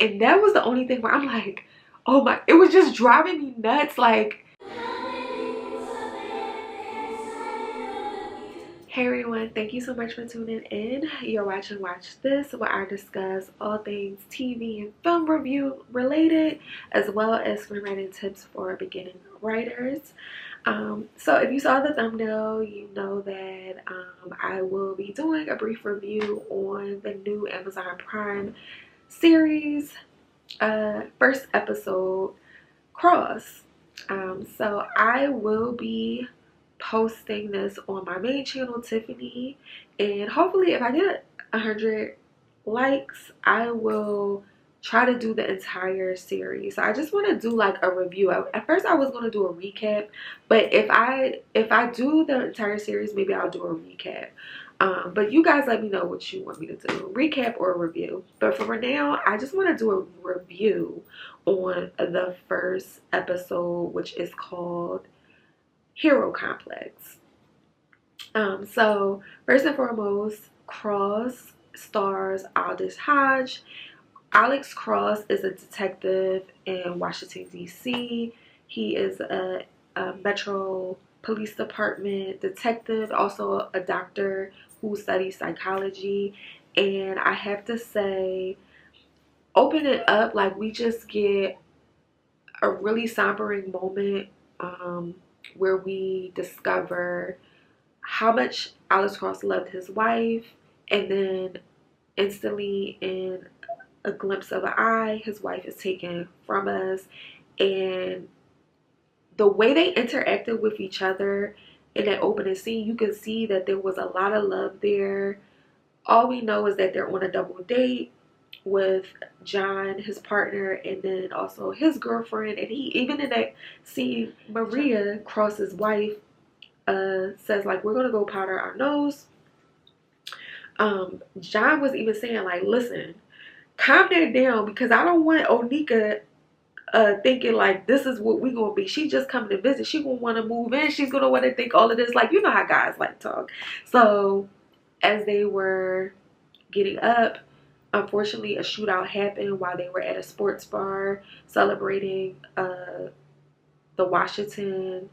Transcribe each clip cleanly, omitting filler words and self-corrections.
And that was the only thing where I'm like, oh my, it was just driving me nuts. Like, hey everyone, thank you so much for tuning in. You're watching Watch This, where I discuss all things TV and film review related, as well as screenwriting tips for beginning writers. So if you saw the thumbnail, you know that I will be doing a brief review on the new Amazon Prime series, first episode, Cross. So I will be posting this on my main channel, Tiffany, and hopefully if I get 100 likes, I will try to do the entire series. So I just want to do like a review. At first I was going to do a recap, but if I do the entire series, maybe I'll do a recap. But you guys let me know what you want me to do, recap or a review. But for now, I just want to do a review on the first episode, which is called Hero Complex. So first and foremost, Cross stars Aldous Hodge. Alex Cross is a detective in Washington, D.C. He is a Metro Police Department detective, also a doctor who studies psychology. And I have to say, open it up, like we just get a really sombering moment where we discover how much Alex Cross loved his wife, and then instantly in a glimpse of an eye, his wife is taken from us. And the way they interacted with each other in that opening scene, you can see that there was a lot of love there. All we know is that they're on a double date with John, his partner, and then also his girlfriend. And he, even in that scene, Maria, Cross's wife, says like, we're gonna go powder our nose. John was even saying like, listen, calm that down, because I don't want Onika thinking like this is what we gonna be. She just coming to visit. She gonna want to move in. She's gonna want to think all of this. Like, you know how guys like to talk. So as they were getting up, unfortunately a shootout happened while they were at a sports bar celebrating the Washington,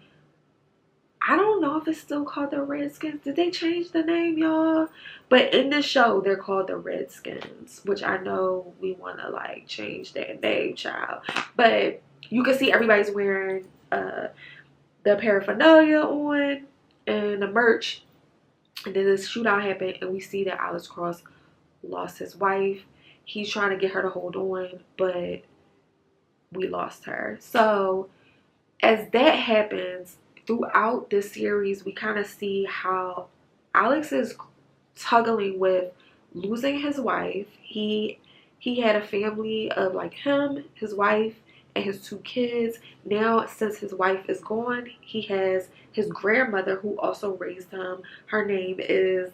I don't know if it's still called the Redskins. Did they change the name, y'all? But in the show, they're called the Redskins, which I know we want to like change that name, child. But you can see everybody's wearing the paraphernalia on and the merch. And then this shootout happened, and we see that Alex Cross lost his wife. He's trying to get her to hold on, but we lost her. So as that happens, throughout this series, we kind of see how Alex is struggling with losing his wife. He had a family of like him, his wife, and his 2 kids. Now, since his wife is gone, he has his grandmother who also raised him. Her name is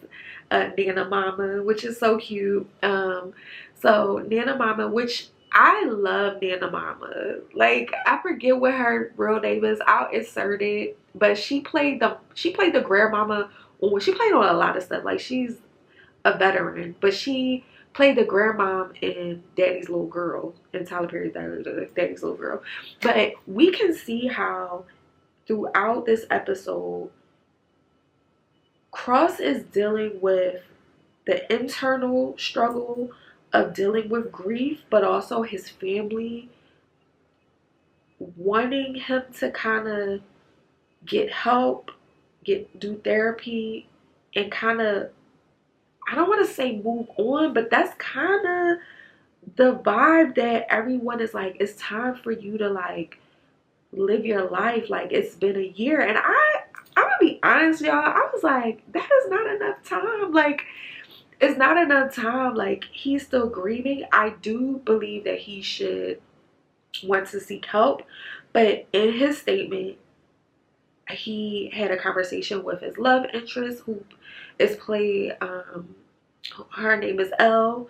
Nana Mama, which is so cute. So Nana Mama, which I love Nana Mama. Like, I forget what her real name is. I'll insert it. But she played the grandmama on, she played on a lot of stuff. Like, she's a veteran, but she played the grandmom in Daddy's Little Girl, in Tyler Perry's Daddy's Little Girl. But we can see how throughout this episode, Cross is dealing with the internal struggle of dealing with grief, but also his family wanting him to kind of get help, do therapy, and kind of, I don't want to say move on, but that's kind of the vibe that everyone is like, it's time for you to like live your life. Like, it's been a year. And I'm gonna be honest, y'all, I was like, that is not enough time. Like, it's not enough time. Like, he's still grieving. I do believe that he should want to seek help, but in his statement, he had a conversation with his love interest, who is played, her name is Elle,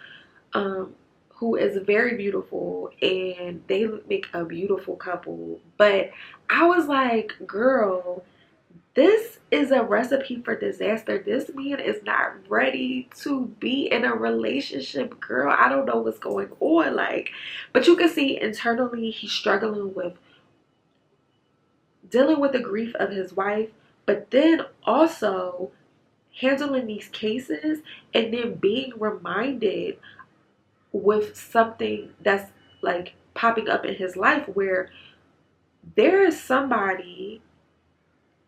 who is very beautiful, and they make a beautiful couple. But I was like, girl, this is a recipe for disaster. This man is not ready to be in a relationship, girl. I don't know what's going on. Like, but you can see internally he's struggling with dealing with the grief of his wife, but then also handling these cases and then being reminded with something that's like popping up in his life where there is somebody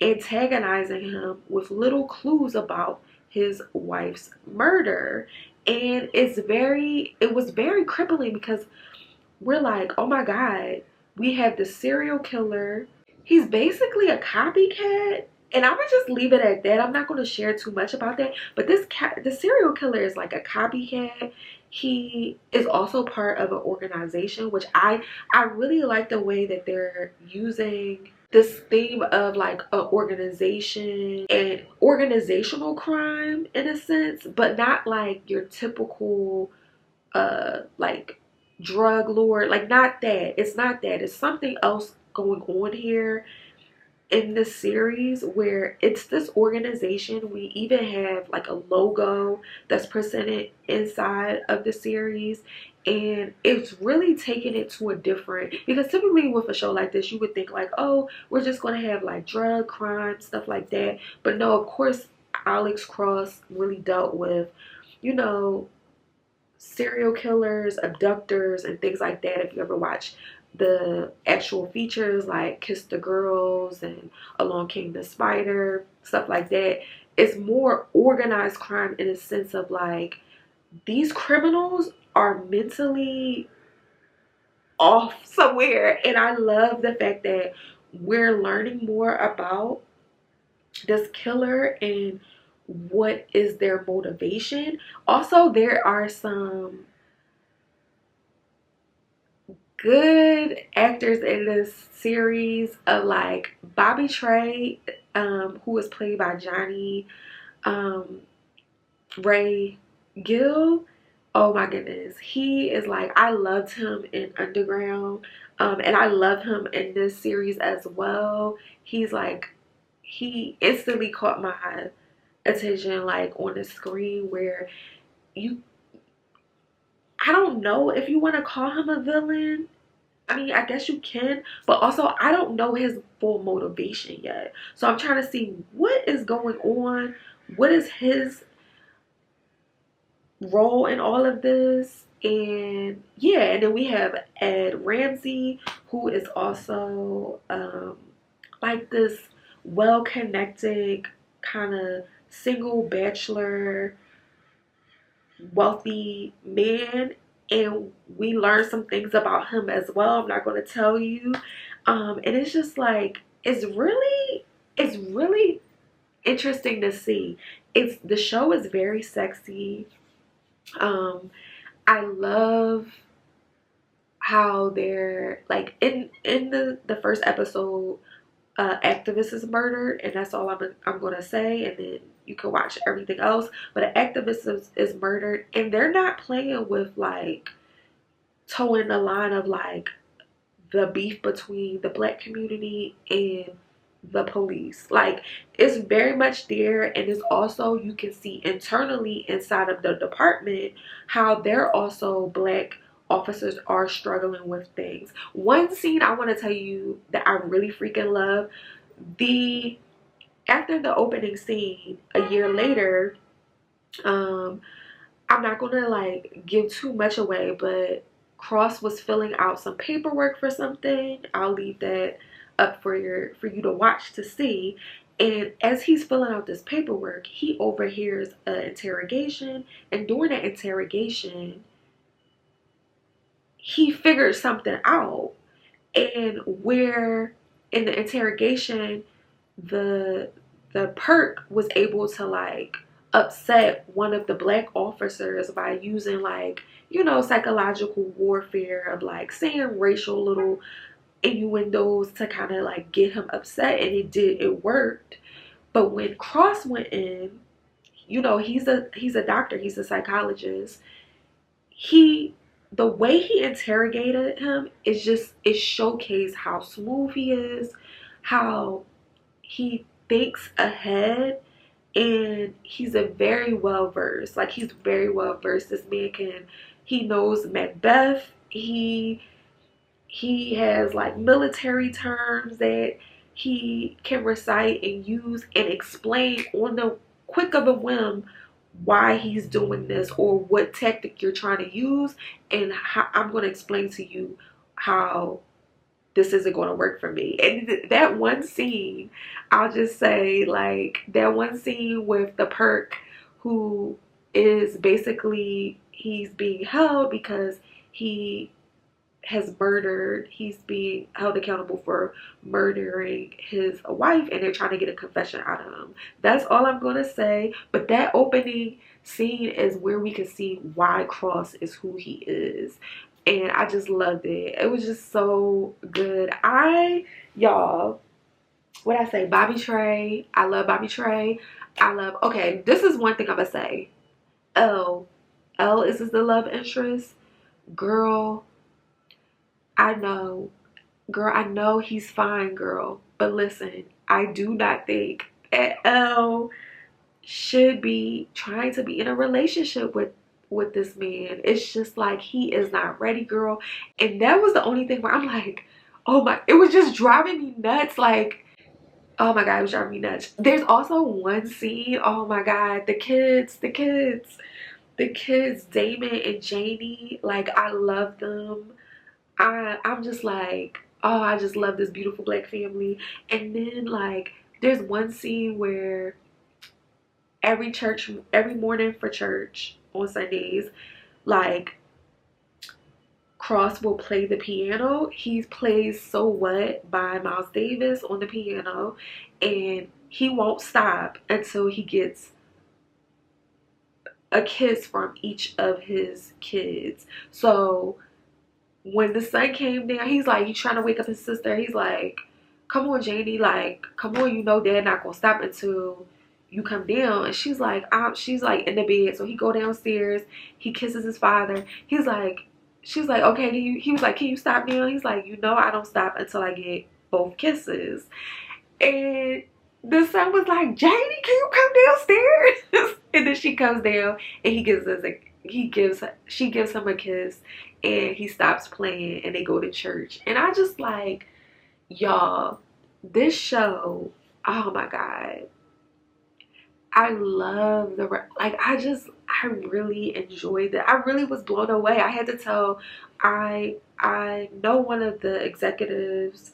antagonizing him with little clues about his wife's murder. And it was very crippling because we're like, oh my God, we have the serial killer. He's basically a copycat. And I'm gonna just leave it at that. I'm not gonna share too much about that. But the serial killer is like a copycat. He is also part of an organization, which I really like the way that they're using this theme of like an organization and organizational crime in a sense, but not like your typical like drug lord. Like, not that. It's not that. It's something else going on here in this series where it's this organization. We even have like a logo that's presented inside of the series, and it's really taking it to a different, because typically with a show like this you would think like, oh, we're just going to have like drug crime stuff like that. But no, of course Alex Cross really dealt with, you know, serial killers, abductors, and things like that. If you ever watch the actual features like Kiss the Girls and Along Came the Spider, stuff like that, it's more organized crime in a sense of like these criminals are mentally off somewhere. And I love the fact that we're learning more about this killer and what is their motivation. Also, there are some good actors in this series of like Bobby Trey, who is played by Johnny Ray Gill. Oh my goodness, he is like, I loved him in Underground, and I love him in this series as well. He's like, he instantly caught my attention like on the screen where you, I don't know if you want to call him a villain. I mean, I guess you can, but also I don't know his full motivation yet. So I'm trying to see what is going on. What is his role in all of this? And yeah, and then we have Ed Ramsey, who is also like this well-connected kind of single bachelor wealthy man, and we learn some things about him as well. I'm not going to tell you, and it's just like it's really interesting to see. It's, the show is very sexy. I love how they're like in the first episode, activist is murdered, and that's all I'm gonna say, and then you can watch everything else. But an activist is murdered, and they're not playing with like towing the line of like the beef between the black community and the police. Like, it's very much there, and it's also, you can see internally inside of the department how they're also black officers are struggling with things. One scene I want to tell you that I really freaking love, the after the opening scene a year later, I'm not gonna like give too much away, but Cross was filling out some paperwork for something. I'll leave that up for you to watch to see. And as he's filling out this paperwork, he overhears an interrogation, and during that interrogation he figured something out. And where in the interrogation the perk was able to like upset one of the black officers by using like, you know, psychological warfare of like saying racial little innuendos to kind of like get him upset, and it worked. But when Cross went in, you know, he's a doctor, he's a psychologist. The way he interrogated him is just, it showcased how smooth he is, how he thinks ahead, and he's a very well versed. Like, he's very well versed. This man he knows Macbeth. He has like military terms that he can recite and use and explain on the quick of a whim why he's doing this or what tactic you're trying to use, and how I'm going to explain to you how this isn't going to work for me. And that one scene, I'll just say, like, that one scene with the perk, who is basically, he's being held because he has murdered, he's being held accountable for murdering his wife, and they're trying to get a confession out of him. That's all I'm going to say. But that opening scene is where we can see why Cross is who he is, and I just loved it. It was just so good. Y'all, what I say, Bobby Trey, I love Bobby Trey. Okay, this is one thing I'm gonna say. L is the love interest. Girl, I know he's fine, girl, but listen, I do not think that L should be trying to be in a relationship with this man. It's just like, he is not ready, girl. And that was the only thing where I'm like, oh my, it was just driving me nuts. Like, oh my god, it was driving me nuts. There's also one scene, oh my god, the kids, Damon and Janie, like, I love them. I'm just like, oh, I just love this beautiful black family. And then, like, there's one scene where every morning for church on Sundays, like, Cross will play the piano. He plays So What by Miles Davis on the piano, and he won't stop until he gets a kiss from each of his kids. So when the sun came down, he's trying to wake up his sister. He's like, come on, Janie, like, come on, you know dad not gonna stop until you come down. And she's like in the bed. So he go downstairs, he kisses his father. She's like, okay, he was like, can you stop now? He's like, you know, I don't stop until I get both kisses. And the son was like, Janie, can you come downstairs? And then she comes down, and she gives him a kiss, and he stops playing, and they go to church. And I just like, y'all, this show, oh my god, I love I really enjoyed it. I really was blown away. I had to tell, I know one of the executives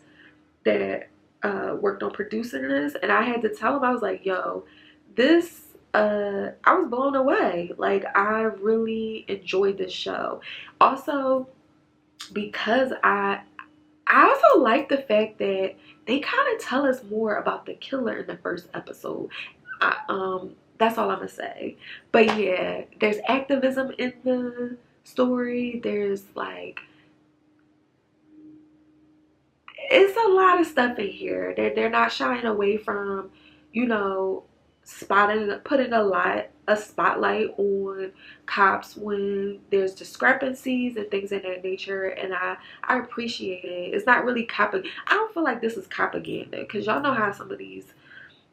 that worked on producing this, and I had to tell him, I was like, yo, this, I was blown away. Like, I really enjoyed this show. Also, because I also like the fact that they kind of tell us more about the killer in the first episode. That's all I'm gonna say. But yeah, there's activism in the story. There's like, it's a lot of stuff in here. They're not shying away from, you know, putting a spotlight on cops when there's discrepancies and things of that nature, and I appreciate it. It's not really I don't feel like this is propaganda, because y'all know how some of these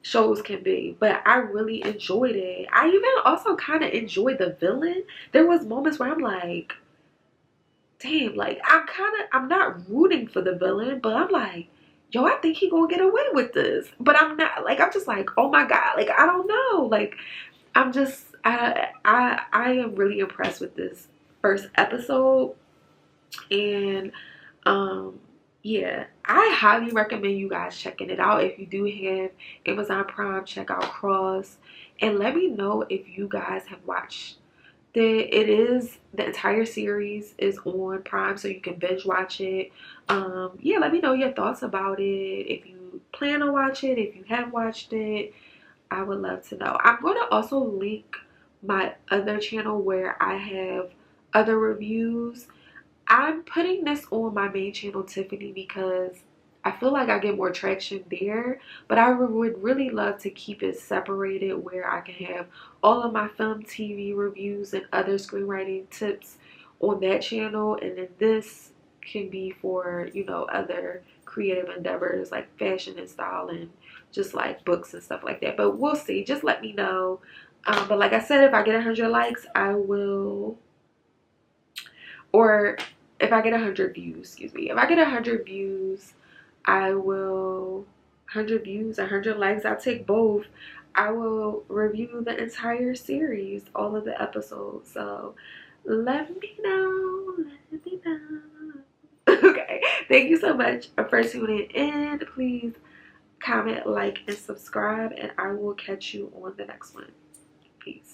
shows can be, but I really enjoyed it. I even also kind of enjoyed the villain. There was moments where I'm like, damn, like, I'm not rooting for the villain, but I'm like, yo, I think he gonna get away with this. But I'm not, like, I'm just like, oh my god, like, I don't know, like, I'm just, I am really impressed with this first episode. And yeah, I highly recommend you guys checking it out. If you do have Amazon Prime, check out Cross, and let me know if you guys have watched the entire series is on Prime, so you can binge watch it. Yeah, let me know your thoughts about it. If you plan to watch it, if you have watched it, I would love to know. I'm going to also link my other channel where I have other reviews. I'm putting this on my main channel, Tiffany, because I feel like I get more traction there, but I would really love to keep it separated where I can have all of my film, TV reviews and other screenwriting tips on that channel, and then this can be for, you know, other creative endeavors like fashion and style and just like books and stuff like that. But we'll see. Just let me know. But like I said, if I get 100 likes, I will, or if I get 100 views, excuse me, if I get 100 views, I will, 100 views, 100 likes, I'll take both. I will review the entire series, all of the episodes. So let me know. Let me know. Okay, thank you so much for tuning in. Please comment, like, and subscribe, and I will catch you on the next one. Peace.